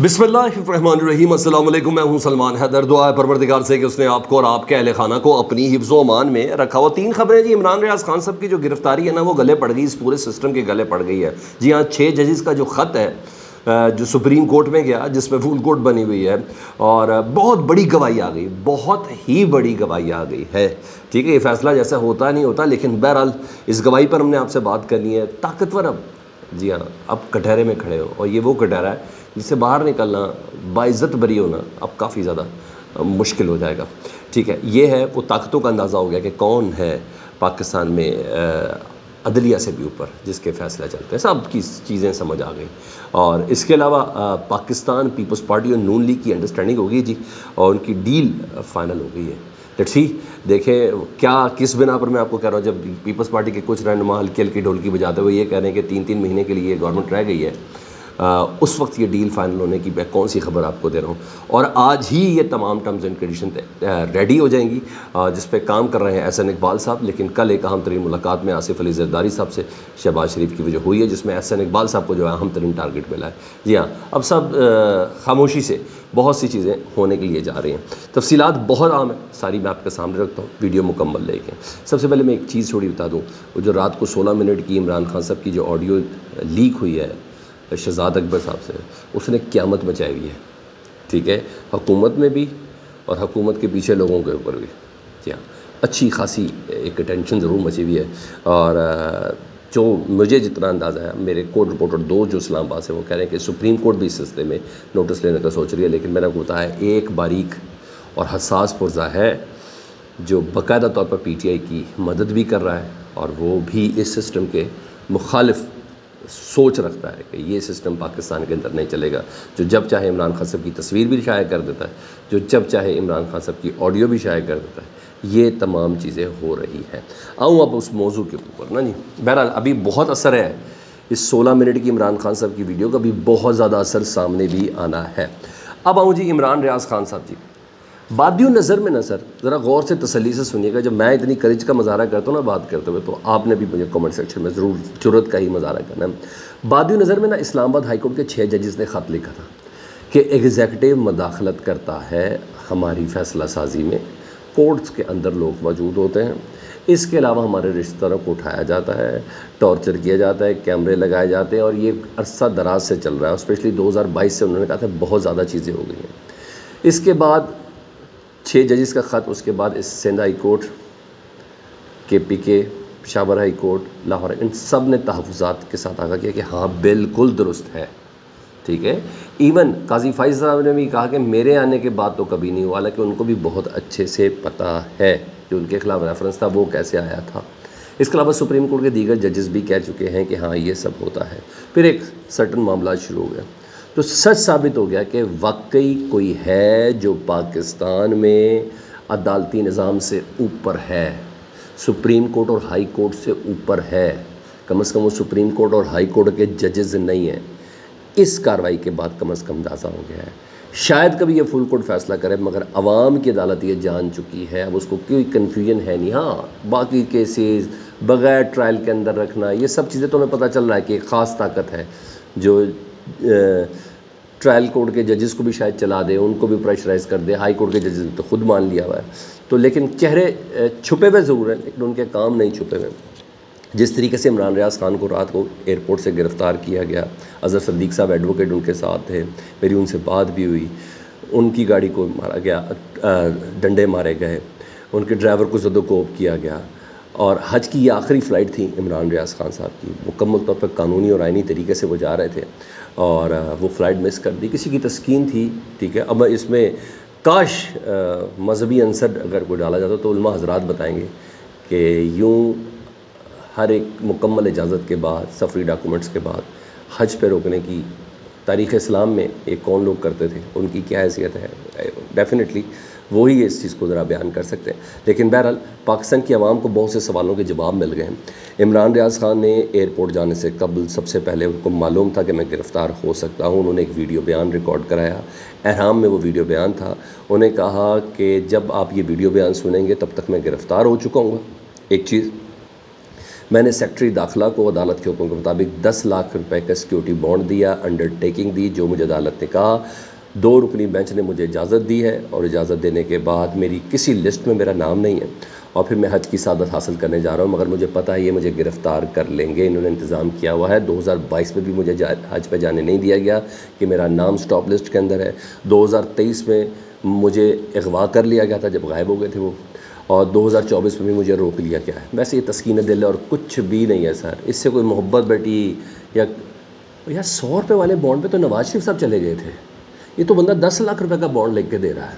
بسم اللہ الرحمن الرحیم۔ السلام علیکم، میں ہوں سلمان حیدر۔ دعا ہے پروردگار سے کہ اس نے آپ کو اور آپ کے اہل خانہ کو اپنی حفظ و امان میں رکھا ہو۔ تین خبریں جی۔ عمران ریاض خان صاحب کی جو گرفتاری ہے نا، وہ گلے پڑ گئی، اس پورے سسٹم کے گلے پڑ گئی ہے جی ہاں۔ 6 ججز کا جو خط ہے جو سپریم کورٹ میں گیا، جس میں فول کورٹ بنی ہوئی ہے، اور بہت بڑی گواہی آ گئی، بہت ہی بڑی گواہی آ گئی ہے، ٹھیک ہے۔ یہ فیصلہ جیسا ہوتا نہیں ہوتا، لیکن بہرحال اس گواہی پر ہم نے آپ سے بات کرنی ہے۔ طاقتور اب جی ہاں، اب کٹہرے میں کھڑے ہو، اور یہ وہ کٹہرا ہے جس سے باہر نکلنا، باعزت بری ہونا اب کافی زیادہ مشکل ہو جائے گا، ٹھیک ہے۔ یہ ہے وہ طاقتوں کا اندازہ ہو گیا کہ کون ہے پاکستان میں عدلیہ سے بھی اوپر، جس کے فیصلہ چلتے ہیں، سب کی چیزیں سمجھ آ گئی۔ اور اس کے علاوہ پاکستان پیپلز پارٹی اور نون لیگ کی انڈرسٹینڈنگ ہو گئی جی، اور ان کی ڈیل فائنل ہو گئی ہے۔ لیٹس سی، دیکھیں کیا کس بنا پر میں آپ کو کہہ رہا ہوں۔ جب پیپلز پارٹی کے کچھ رہنما ہلکی ہلکی ڈھولکی بجاتے ہوئے یہ کہہ رہے ہیں کہ 3 مہینے کے لیے یہ گورنمنٹ رہ گئی ہے، اس وقت یہ ڈیل فائنل ہونے کی میں کون سی خبر آپ کو دے رہا ہوں، اور آج ہی یہ تمام ٹرمز اینڈ کنڈیشن ریڈی ہو جائیں گی، جس پہ کام کر رہے ہیں احسن اقبال صاحب۔ لیکن کل ایک اہم ترین ملاقات میں آصف علی زرداری صاحب سے شہباز شریف کی وجہ ہوئی ہے، جس میں احسن اقبال صاحب کو جو ہے اہم ترین ٹارگٹ ملا ہے جی ہاں۔ اب سب خاموشی سے بہت سی چیزیں ہونے کے لیے جا رہی ہیں، تفصیلات بہت عام ہیں، ساری میں آپ کے سامنے رکھتا ہوں، ویڈیو مکمل لے کے۔ سب سے پہلے میں ایک چیز تھوڑی بتا دوں، وہ جو رات کو 16 منٹ کی عمران خان صاحب کی جو آڈیو لیک ہوئی ہے شہزاد اکبر صاحب سے، اس نے قیامت مچائی ہوئی ہے، ٹھیک ہے، حکومت میں بھی اور حکومت کے پیچھے لوگوں کے اوپر بھی جی ہاں۔ اچھی خاصی ایک ٹینشن ضرور مچی ہوئی ہے، اور جو مجھے جتنا اندازہ ہے، میرے کورٹ رپورٹر 2 جو اسلام آباد سے، وہ کہہ رہے ہیں کہ سپریم کورٹ بھی اس سلسلے میں نوٹس لینے کا سوچ رہی ہے۔ لیکن میں نے آپ کو بتایا ایک باریک اور حساس پرزہ ہے جو باقاعدہ طور پر پی ٹی آئی کی مدد بھی کر رہا ہے، اور وہ بھی اس سسٹم کے مخالف سوچ رکھتا ہے کہ یہ سسٹم پاکستان کے اندر نہیں چلے گا، جو جب چاہے عمران خان صاحب کی تصویر بھی شائع کر دیتا ہے، جو جب چاہے عمران خان صاحب کی آڈیو بھی شائع کر دیتا ہے۔ یہ تمام چیزیں ہو رہی ہیں۔ آؤں اب اس موضوع کے اوپر نا جی۔ بہرحال ابھی بہت اثر ہے اس 16 منٹ کی عمران خان صاحب کی ویڈیو کا، بھی بہت زیادہ اثر سامنے بھی آنا ہے۔ اب آؤں جی عمران ریاض خان صاحب جی، بادیوں نظر میں نہ سر ذرا غور سے تسلی سے سنیے گا۔ جب میں اتنی کرج کا مظاہرہ کرتا ہوں نا بات کرتے ہوئے، تو آپ نے بھی مجھے کمنٹ سیکشن میں ضرور جرأت کا ہی مظاہرہ کرنا ہے۔ بادیوں نظر میں نا اسلام آباد ہائی کورٹ کے 6 ججز نے خط لکھا تھا کہ ایگزیکٹو مداخلت کرتا ہے ہماری فیصلہ سازی میں، کورٹس کے اندر لوگ موجود ہوتے ہیں، اس کے علاوہ ہمارے رشتہ داروں کو اٹھایا جاتا ہے، ٹارچر کیا جاتا ہے، کیمرے لگائے جاتے ہیں، اور یہ عرصہ دراز سے چل رہا ہے، اسپیشلی 2022 سے انہوں نے کہا تھا بہت زیادہ چیزیں ہو گئی ہیں۔ اس کے بعد 6 ججز کا خط، اس کے بعد اس سندھ ہائی کورٹ، کے پی کے، پشاور ہائی کورٹ، لاہور، ان سب نے تحفظات کے ساتھ آگاہ کیا کہ ہاں بالکل درست ہے، ٹھیک ہے۔ ایون قاضی فائز صاحب نے بھی کہا کہ میرے آنے کے بعد تو کبھی نہیں ہوا، حالانکہ ان کو بھی بہت اچھے سے پتہ ہے جو ان کے خلاف ریفرنس تھا وہ کیسے آیا تھا۔ اس کے علاوہ سپریم کورٹ کے دیگر ججز بھی کہہ چکے ہیں کہ ہاں یہ سب ہوتا ہے۔ پھر ایک سرٹن معاملات شروع ہو گیا، تو سچ ثابت ہو گیا کہ واقعی کوئی ہے جو پاکستان میں عدالتی نظام سے اوپر ہے، سپریم کورٹ اور ہائی کورٹ سے اوپر ہے، کم از کم وہ سپریم کورٹ اور ہائی کورٹ کے ججز نہیں ہیں۔ اس کارروائی کے بعد کم از کم اندازہ ہو گیا ہے، شاید کبھی یہ فل کورٹ فیصلہ کرے، مگر عوام کی عدالت یہ جان چکی ہے، اب اس کو کوئی کنفیوژن ہے نہیں۔ ہاں باقی کیسز بغیر ٹرائل کے اندر رکھنا، یہ سب چیزیں تو ہمیں پتہ چل رہا ہے کہ ایک خاص طاقت ہے جو ٹرائل کورٹ کے ججز کو بھی شاید چلا دے، ان کو بھی پریشرائز کر دے، ہائی کورٹ کے ججز نے تو خود مان لیا ہوا ہے۔ تو لیکن چہرے چھپے ہوئے ضرور ہیں، لیکن ان کے کام نہیں چھپے ہوئے۔ جس طریقے سے عمران ریاض خان کو رات کو ایئرپورٹ سے گرفتار کیا گیا، اظہر صدیق صاحب ایڈوکیٹ ان کے ساتھ تھے، میری ان سے بات بھی ہوئی، ان کی گاڑی کو مارا گیا، ڈنڈے مارے گئے، ان کے ڈرائیور کو زد و کوب کیا گیا، اور حج کی یہ آخری فلائٹ تھی عمران ریاض خان صاحب کی، مکمل طور پر قانونی اور آئینی طریقے سے وہ جا رہے تھے، اور وہ فلائٹ مس کر دی، کسی کی تسکین تھی، ٹھیک ہے۔ اب اس میں کاش مذہبی عنصر اگر کوئی ڈالا جاتا تو علماء حضرات بتائیں گے کہ یوں ہر ایک مکمل اجازت کے بعد، سفری ڈاکومنٹس کے بعد حج پہ روکنے کی تاریخ اسلام میں ایک کون لوگ کرتے تھے، ان کی کیا حیثیت ہے، ڈیفینیٹلی وہی اس چیز کو ذرا بیان کر سکتے ہیں۔ لیکن بہرحال پاکستان کی عوام کو بہت سے سوالوں کے جواب مل گئے ہیں۔ عمران ریاض خان نے ایئرپورٹ جانے سے قبل سب سے پہلے ان کو معلوم تھا کہ میں گرفتار ہو سکتا ہوں، انہوں نے ایک ویڈیو بیان ریکارڈ کرایا، احرام میں وہ ویڈیو بیان تھا، انہیں کہا کہ جب آپ یہ ویڈیو بیان سنیں گے تب تک میں گرفتار ہو چکا ہوں گا۔ ایک چیز میں نے سیکٹری داخلہ کو عدالت کے حکم کے مطابق 10 لاکھ روپے کا سیکیورٹی بانڈ دیا، انڈر ٹیکنگ دی، جو مجھے عدالت نے کہا 2 رکنی بینچ نے مجھے اجازت دی ہے، اور اجازت دینے کے بعد میری کسی لسٹ میں میرا نام نہیں ہے، اور پھر میں حج کی سعادت حاصل کرنے جا رہا ہوں، مگر مجھے پتہ ہے یہ مجھے گرفتار کر لیں گے، انہوں نے انتظام کیا ہوا ہے۔ 2022 میں بھی مجھے حج پہ جانے نہیں دیا گیا کہ میرا نام سٹاپ لسٹ کے اندر ہے۔ 2023 میں مجھے اغوا کر لیا گیا تھا جب غائب ہو گئے تھے وہ، اور 2024 میں بھی مجھے روک لیا گیا ہے۔ ویسے یہ تسکین دل ہے اور کچھ بھی نہیں ہے سر، اس سے کوئی محبت بیٹی یا 100 روپے والے بانڈ پہ تو نواز شریف صاحب چلے گئے تھے، یہ تو بندہ 10 لاکھ روپے کا بانڈ لکھ کے دے رہا ہے۔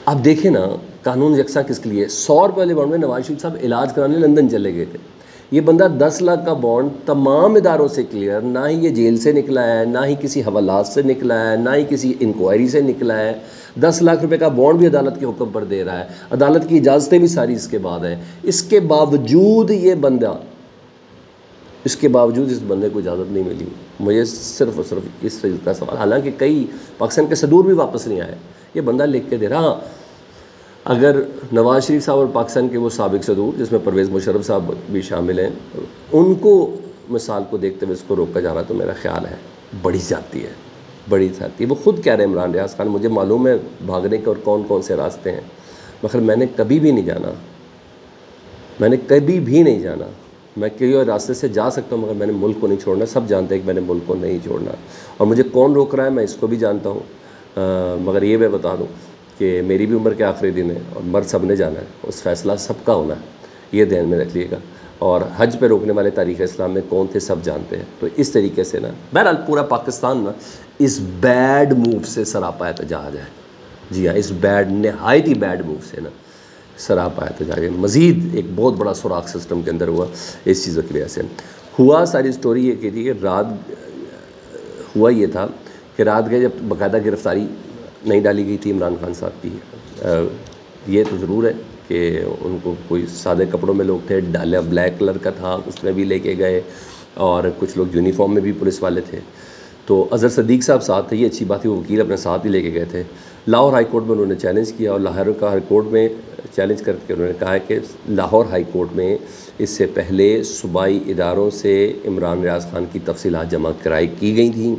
آپ دیکھیں نا قانون یکساں کس کے لیے، 100 روپے والے بانڈ میں نواز شریف صاحب علاج کرانے لندن چلے گئے تھے، یہ بندہ 10 لاکھ کا بانڈ تمام اداروں سے کلیئر، نہ ہی یہ جیل سے نکلا ہے، نہ ہی کسی حوالات سے نکلا ہے، نہ ہی کسی انکوائری سے نکلا ہے، 10 لاکھ روپے کا بانڈ بھی عدالت کے حکم پر دے رہا ہے، عدالت کی اجازتیں بھی ساری اس کے بعد ہیں، اس کے باوجود اس بندے کو اجازت نہیں ملی۔ مجھے صرف اور صرف اس چیز کا سوال، حالانکہ کئی پاکستان کے صدور بھی واپس نہیں آئے، یہ بندہ لکھ کے دے رہا۔ اگر نواز شریف صاحب اور پاکستان کے وہ سابق صدور جس میں پرویز مشرف صاحب بھی شامل ہیں، ان کو مثال کو دیکھتے ہوئے اس کو روکا جا رہا تو میرا خیال ہے بڑی زیادتی ہے، بڑی زیادتی ہے۔ وہ خود کہہ رہے ہیں عمران ریاض خان، مجھے معلوم ہے بھاگنے کے اور کون کون سے راستے ہیں، مگر میں نے کبھی بھی نہیں جانا، میں کئی اور راستے سے جا سکتا ہوں، مگر میں نے ملک کو نہیں چھوڑنا۔ سب جانتے ہیں کہ میں نے ملک کو نہیں چھوڑنا، اور مجھے کون روک رہا ہے میں اس کو بھی جانتا ہوں، مگر یہ میں بتا دوں کہ میری بھی عمر کے آخری دن ہے اور مر سب نے جانا ہے، اس فیصلہ سب کا ہونا ہے، یہ ذہن میں رکھ لیے گا۔ اور حج پہ روکنے والے تاریخ اسلام میں کون تھے سب جانتے ہیں۔ تو اس طریقے سے نا بہرحال پورا پاکستان نا اس بیڈ موو سے سراپا احتجاج ہے، جی ہاں، اس نہایت ہی بیڈ موو سے نا سراپا احتجاج ہے۔ مزید ایک بہت بڑا سوراخ سسٹم کے اندر ہوا اس چیزوں کی وجہ سے ہوا۔ ساری سٹوری یہ تھی کہ رات ہوا یہ تھا کہ رات گئے جب باقاعدہ گرفتاری نہیں ڈالی گئی تھی عمران خان صاحب کی، یہ تو ضرور ہے کہ ان کو کوئی سادے کپڑوں میں لوگ تھے، ڈالا بلیک کلر کا تھا اس میں بھی لے کے گئے، اور کچھ لوگ یونیفارم میں بھی پولیس والے تھے، تو اظہر صدیق صاحب ساتھ تھے، یہ اچھی بات ہے، وہ وکیل اپنے ساتھ ہی لے کے گئے تھے۔ لاہور ہائی کورٹ میں انہوں نے چیلنج کیا، اور لاہور کا ہائی کورٹ میں چیلنج کر کے انہوں نے کہا ہے کہ لاہور ہائی کورٹ میں اس سے پہلے صوبائی اداروں سے عمران ریاض خان کی تفصیلات جمع کرائی کی گئی تھیں،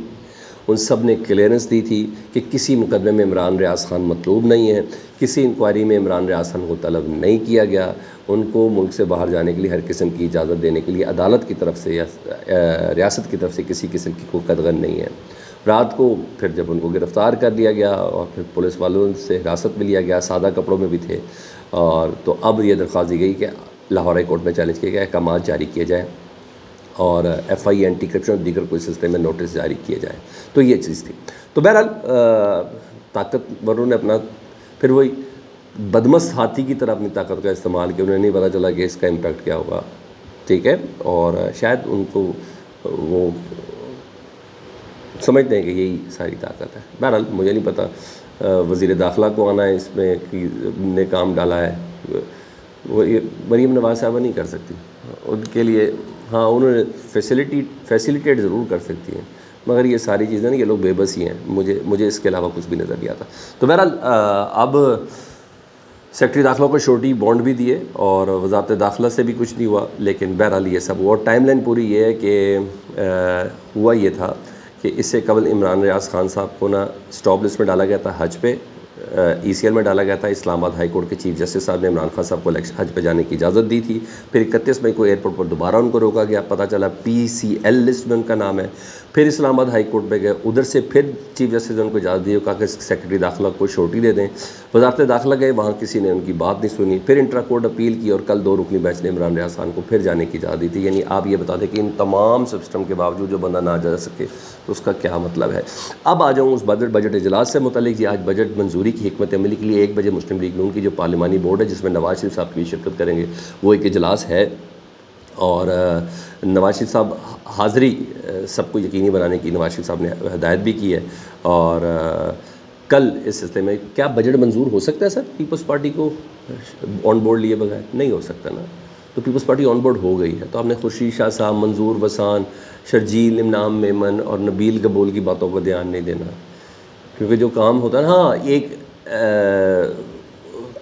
ان سب نے کلیئرنس دی تھی کہ کسی مقدمے میں عمران ریاض خان مطلوب نہیں ہے، کسی انکوائری میں عمران ریاض خان کو طلب نہیں کیا گیا، ان کو ملک سے باہر جانے کے لیے ہر قسم کی اجازت دینے کے لیے عدالت کی طرف سے یا ریاست کی طرف سے کسی قسم کی کوئی قدغن نہیں ہے۔ رات کو پھر جب ان کو گرفتار کر لیا گیا اور پھر پولیس والوں سے حراست میں لیا گیا، سادہ کپڑوں میں بھی تھے، اور تو اب یہ درخواست دی گئی کہ لاہور ہائی کورٹ میں چیلنج کیا گیا احکامات جاری کیے جائیں، اور ایف آئی اینٹی کرپشن اور دیگر کوئی سلسلے میں نوٹس جاری کیے جائیں، تو یہ چیز تھی۔ تو بہرحال طاقتوروں نے اپنا پھر وہی بدمست ہاتھی کی طرح اپنی طاقت کا استعمال کیا، انہیں نہیں پتہ چلا کہ اس کا امپیکٹ کیا ہوگا، ٹھیک ہے، اور شاید ان کو وہ سمجھتے ہیں کہ یہی ساری طاقت ہے۔ بہرحال مجھے نہیں پتہ، وزیر داخلہ کو آنا ہے اس میں نے کام ڈالا ہے، وہ یہ مریم نواز صاحبہ نہیں کر سکتی، ان کے لیے ہاں انہوں نے فیسیلیٹیٹ ضرور کر سکتی ہیں، مگر یہ ساری چیزیں نا یہ لوگ بے بس ہی ہیں، مجھے اس کے علاوہ کچھ بھی نظر نہیں آتا۔ تو بہرحال اب سیکٹری داخلہ کو شورٹی بانڈ بھی دیے اور وزارت داخلہ سے بھی کچھ نہیں ہوا، لیکن بہرحال یہ سب اور ٹائم لائن پوری یہ ہے کہ ہوا یہ تھا کہ اس سے قبل عمران ریاض خان صاحب کو نا سٹاپ لسٹ میں ڈالا گیا تھا حج پہ، ای سی ایل میں ڈالا گیا تھا، اسلام آباد ہائی کورٹ کے چیف جسٹس صاحب نے عمران خان صاحب کو حج پہ جانے کی اجازت دی تھی، پھر 31 مئی کو ایئرپورٹ پر دوبارہ ان کو روکا گیا، پتہ چلا پی سی ایل لسٹ میں ان کا نام ہے، پھر اسلام آباد ہائی کورٹ پہ گئے، ادھر سے پھر چیف جسٹس نے ان کو اجازت دی، کہا کہ سیکرٹری داخلہ کو شورٹی دے دیں، وزارت داخلہ گئے، وہاں کسی نے ان کی بات نہیں سنی، پھر انٹرا کورٹ اپیل کی، اور کل 2 رکنی بینچ نے عمران ریاض خان کو پھر جانے کی اجازت دی تھی۔ یعنی آپ یہ بتا دیں کہ ان تمام سسٹم کے باوجود جو بندہ نہ جا سکے تو اس کا کیا مطلب ہے۔ اب آ جاؤں اس بجٹ اجلاس سے متعلق، جی آج بجٹ منظوری کی حکمت عملی کے لیے 1 بجے مسلم لیگ نون کی جو پارلیمانی بورڈ ہے جس میں نواز شریف صاحب کی شرکت کریں گے وہ ایک اجلاس ہے، اور نواز شریف صاحب حاضری سب کو یقینی بنانے کی نواز شریف صاحب نے ہدایت بھی کی ہے، اور کل اس سلسلے میں کیا بجٹ منظور ہو سکتا ہے سر پیپلز پارٹی کو آن بورڈ لیے بغیر؟ نہیں ہو سکتا نا، تو پیپلز پارٹی آن بورڈ ہو گئی ہے، تو آپ نے خورشید شاہ صاحب، منظور وسان، شرجیل امام میمن اور نبیل گبول کی باتوں پر دھیان نہیں دینا، کیونکہ جو کام ہوتا ہے نا، ہاں ایک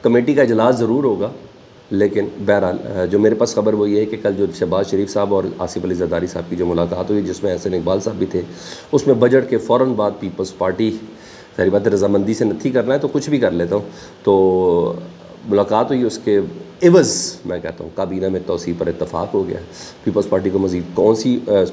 کمیٹی کا اجلاس ضرور ہوگا، لیکن بہرحال جو میرے پاس خبر وہ یہ ہے کہ کل جو شہباز شریف صاحب اور آصف علی زرداری صاحب کی جو ملاقات ہوئی جس میں احسن اقبال صاحب بھی تھے، اس میں بجٹ کے فوراً بعد پیپلز پارٹی ظاہر بات ہے رضامندی سے نہیں کرنا ہے تو کچھ بھی کر لیتا ہوں، تو ملاقات ہوئی، اس کے عوض میں کہتا ہوں کابینہ میں توسیع پر اتفاق ہو گیا ہے۔ پیپلز پارٹی کو مزید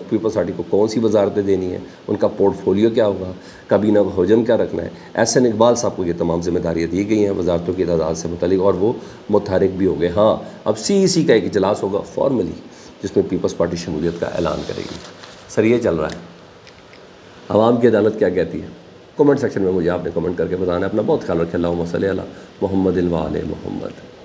پیپلز پارٹی کو کون سی وزارتیں دینی ہیں، ان کا پورٹ فولیو کیا ہوگا، کابینہ کو حجم کیا رکھنا ہے، احسن اقبال صاحب کو یہ تمام ذمہ داریاں دی گئی ہیں وزارتوں کی تعداد سے متعلق، اور وہ متحرک بھی ہو گئے۔ ہاں اب CEC کا ایک اجلاس ہوگا فارملی جس میں پیپلز پارٹی شمولیت کا اعلان کرے گی۔ سر یہ چل رہا ہے، عوام کی عدالت کیا کہتی ہے؟ کمنٹ سیکشن میں مجھے آپ نے کمنٹ کر کے بتانا ہے۔ اپنا بہت خیال رکھیں۔ اللہم صلی علی محمد و آل محمد۔